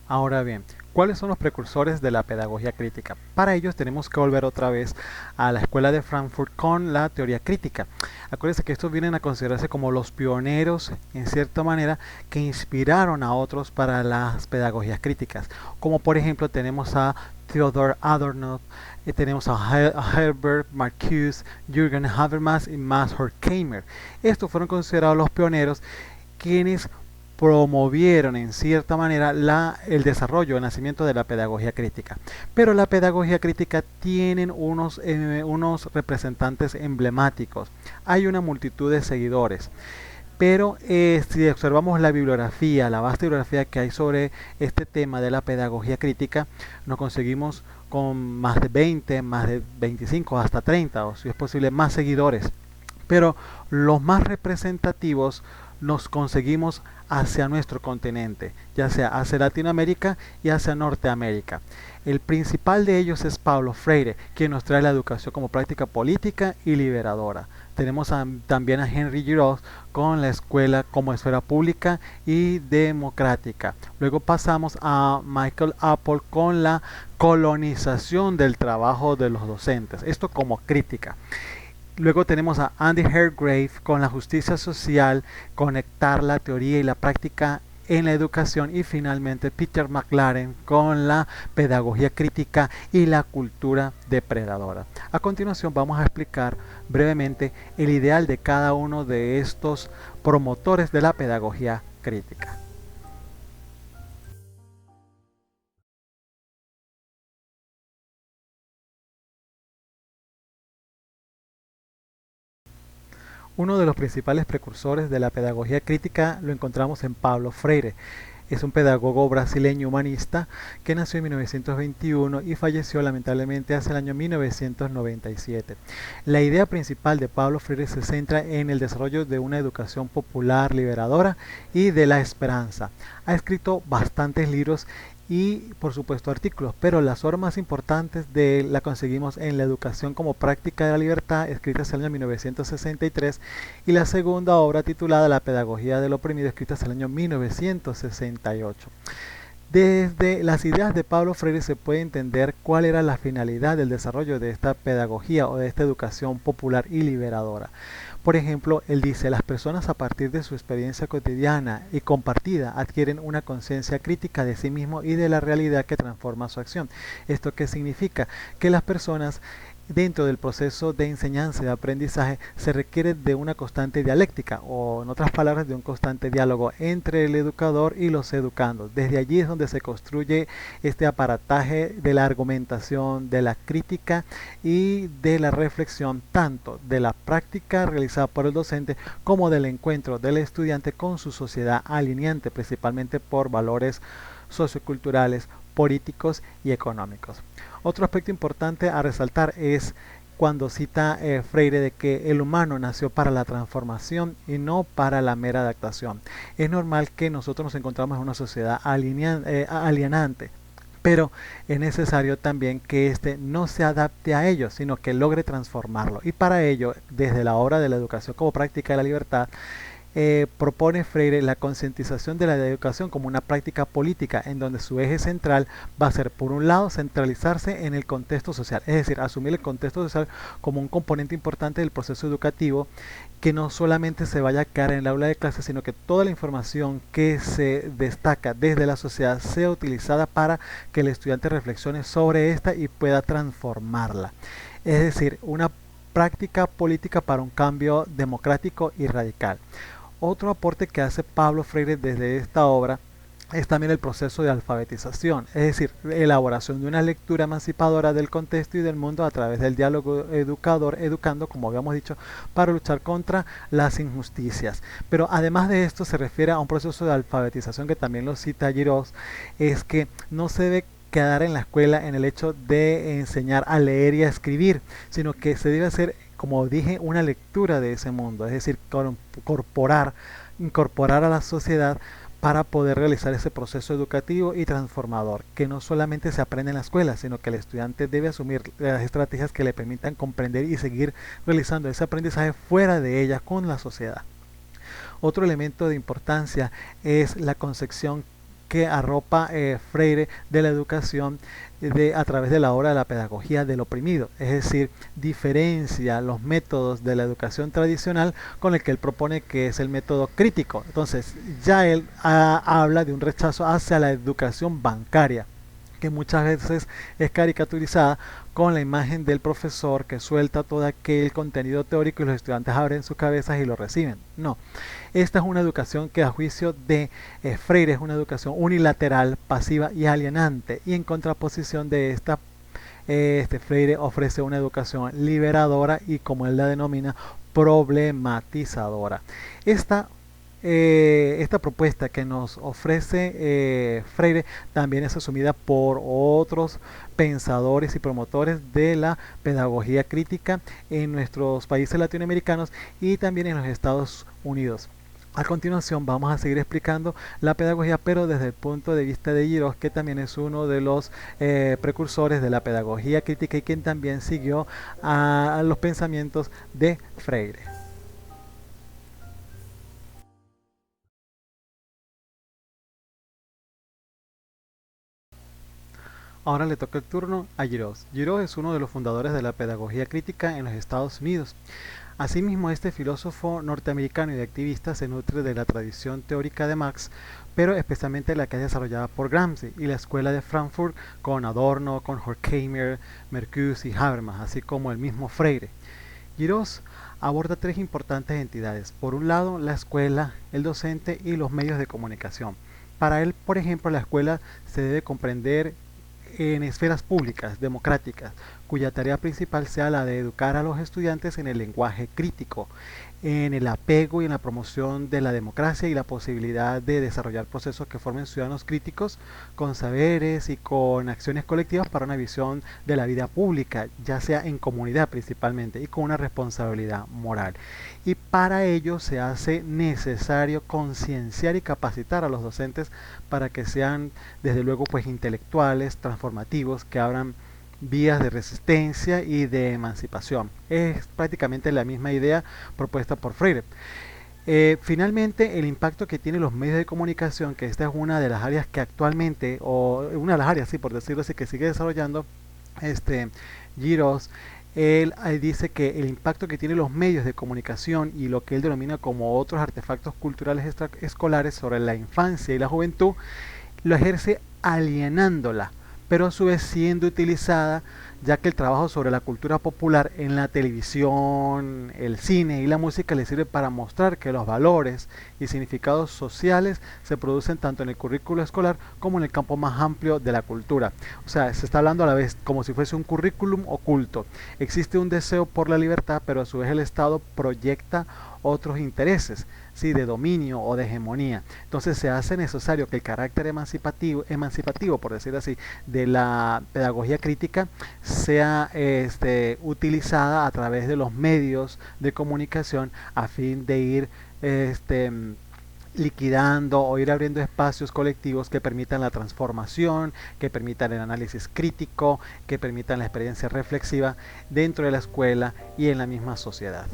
Ahora bien, ¿cuáles son los precursores de la pedagogía crítica? Para ellos tenemos que volver otra vez a la escuela de Frankfurt con la teoría crítica. Acuérdense que estos vienen a considerarse como los pioneros, en cierta manera, que inspiraron a otros para las pedagogías críticas. Como por ejemplo tenemos a Theodor Adorno, tenemos a Herbert Marcuse, Jürgen Habermas y Max Horkheimer. Estos fueron considerados los pioneros quienes promovieron en cierta manera el desarrollo, el nacimiento de la pedagogía crítica. Pero la pedagogía crítica tienen unos representantes emblemáticos. Hay una multitud de seguidores. Pero si observamos la bibliografía, la vasta bibliografía que hay sobre este tema de la pedagogía crítica, nos conseguimos con más de 20, más de 25, hasta 30, o si es posible, más seguidores. Pero los más representativos nos conseguimos hacia nuestro continente, ya sea hacia Latinoamérica y hacia Norteamérica. El principal de ellos es Paulo Freire, quien nos trae la educación como práctica política y liberadora. Tenemos también a Henry Giraud con la escuela como esfera pública y democrática. Luego pasamos a Michael Apple con la colonización del trabajo de los docentes, esto como crítica. Luego tenemos a Andy Hargrave con la justicia social, conectar la teoría y la práctica en la educación, y finalmente Peter McLaren con la pedagogía crítica y la cultura depredadora. A continuación vamos a explicar brevemente el ideal de cada uno de estos promotores de la pedagogía crítica. Uno de los principales precursores de la pedagogía crítica lo encontramos en Paulo Freire. Es un pedagogo brasileño humanista que nació en 1921 y falleció lamentablemente hace el año 1997. La idea principal de Paulo Freire se centra en el desarrollo de una educación popular liberadora y de la esperanza. Ha escrito bastantes libros y por supuesto artículos, pero las obras más importantes de él la conseguimos en La educación como práctica de la libertad, escrita en el año 1963, y la segunda obra titulada La pedagogía del oprimido, escrita en el año 1968. Desde las ideas de Pablo Freire se puede entender cuál era la finalidad del desarrollo de esta pedagogía o de esta educación popular y liberadora. Por ejemplo, él dice, las personas a partir de su experiencia cotidiana y compartida adquieren una conciencia crítica de sí mismo y de la realidad que transforma su acción. ¿Esto qué significa? Que las personas dentro del proceso de enseñanza y de aprendizaje se requiere de una constante dialéctica, o en otras palabras, de un constante diálogo entre el educador y los educandos. Desde allí es donde se construye este aparataje de la argumentación, de la crítica y de la reflexión, tanto de la práctica realizada por el docente como del encuentro del estudiante con su sociedad alineante, principalmente por valores socioculturales, políticos y económicos. Otro aspecto importante a resaltar es cuando cita Freire de que el humano nació para la transformación y no para la mera adaptación. Es normal que nosotros nos encontramos en una sociedad alienante, pero es necesario también que éste no se adapte a ello, sino que logre transformarlo. Y para ello, desde la obra de la educación como práctica de la libertad, propone Freire la concientización de la educación como una práctica política en donde su eje central va a ser, por un lado, centralizarse en el contexto social, es decir, asumir el contexto social como un componente importante del proceso educativo, que no solamente se vaya a quedar en el aula de clase, sino que toda la información que se destaca desde la sociedad sea utilizada para que el estudiante reflexione sobre esta y pueda transformarla. Es decir, una práctica política para un cambio democrático y radical. Otro aporte que hace Pablo Freire desde esta obra es también el proceso de alfabetización, es decir, elaboración de una lectura emancipadora del contexto y del mundo a través del diálogo educando, como habíamos dicho, para luchar contra las injusticias. Pero además de esto se refiere a un proceso de alfabetización que también lo cita Giraud, es que no se debe quedar en la escuela en el hecho de enseñar a leer y a escribir, sino que se debe hacer, como dije, una lectura de ese mundo, es decir, incorporar a la sociedad para poder realizar ese proceso educativo y transformador, que no solamente se aprende en la escuela, sino que el estudiante debe asumir las estrategias que le permitan comprender y seguir realizando ese aprendizaje fuera de ella con la sociedad. Otro elemento de importancia es la concepción que arropa Freire de la educación a través de la obra de la pedagogía del oprimido, es decir, diferencia los métodos de la educación tradicional con el que él propone que es el método crítico. Entonces ya él habla de un rechazo hacia la educación bancaria, que muchas veces es caricaturizada con la imagen del profesor que suelta todo aquel contenido teórico y los estudiantes abren sus cabezas y lo reciben. No, esta es una educación que a juicio de Freire es una educación unilateral, pasiva y alienante, y en contraposición de esta Freire ofrece una educación liberadora y, como él la denomina, problematizadora. Esta propuesta que nos ofrece Freire también es asumida por otros pensadores y promotores de la pedagogía crítica en nuestros países latinoamericanos y también en los Estados Unidos. A continuación vamos a seguir explicando la pedagogía, pero desde el punto de vista de Girós, que también es uno de los precursores de la pedagogía crítica y quien también siguió a los pensamientos de Freire. Ahora le toca el turno a Girós. Girós es uno de los fundadores de la pedagogía crítica en los Estados Unidos. Asimismo, este filósofo norteamericano y activista se nutre de la tradición teórica de Marx, pero especialmente la que es desarrollada por Gramsci y la escuela de Frankfurt con Adorno, con Horkheimer, Marcuse y Habermas, así como el mismo Freire. Girós aborda tres importantes entidades. Por un lado, la escuela, el docente y los medios de comunicación. Para él, por ejemplo, la escuela se debe comprender en esferas públicas, democráticas, cuya tarea principal sea la de educar a los estudiantes en el lenguaje crítico, en el apego y en la promoción de la democracia y la posibilidad de desarrollar procesos que formen ciudadanos críticos con saberes y con acciones colectivas para una visión de la vida pública, ya sea en comunidad principalmente, y con una responsabilidad moral. Y para ello se hace necesario concienciar y capacitar a los docentes para que sean, desde luego, pues intelectuales, transformativos, que abran vías de resistencia y de emancipación. Es prácticamente la misma idea propuesta por Freire. Finalmente, el impacto que tienen los medios de comunicación, que esta es una de las áreas que actualmente, o una de las áreas, sí, por decirlo así, que sigue desarrollando Girós. Él dice que el impacto que tienen los medios de comunicación y lo que él denomina como otros artefactos culturales extraescolares sobre la infancia y la juventud lo ejerce alienándola, pero a su vez siendo utilizada, ya que el trabajo sobre la cultura popular en la televisión, el cine y la música le sirve para mostrar que los valores y significados sociales se producen tanto en el currículo escolar como en el campo más amplio de la cultura. O sea, se está hablando a la vez como si fuese un currículum oculto. Existe un deseo por la libertad, pero a su vez el Estado proyecta otros intereses, ¿sí?, de dominio o de hegemonía. Entonces se hace necesario que el carácter emancipativo, por decir así, de la pedagogía crítica sea utilizada a través de los medios de comunicación a fin de ir liquidando o ir abriendo espacios colectivos que permitan la transformación, que permitan el análisis crítico, que permitan la experiencia reflexiva dentro de la escuela y en la misma sociedad.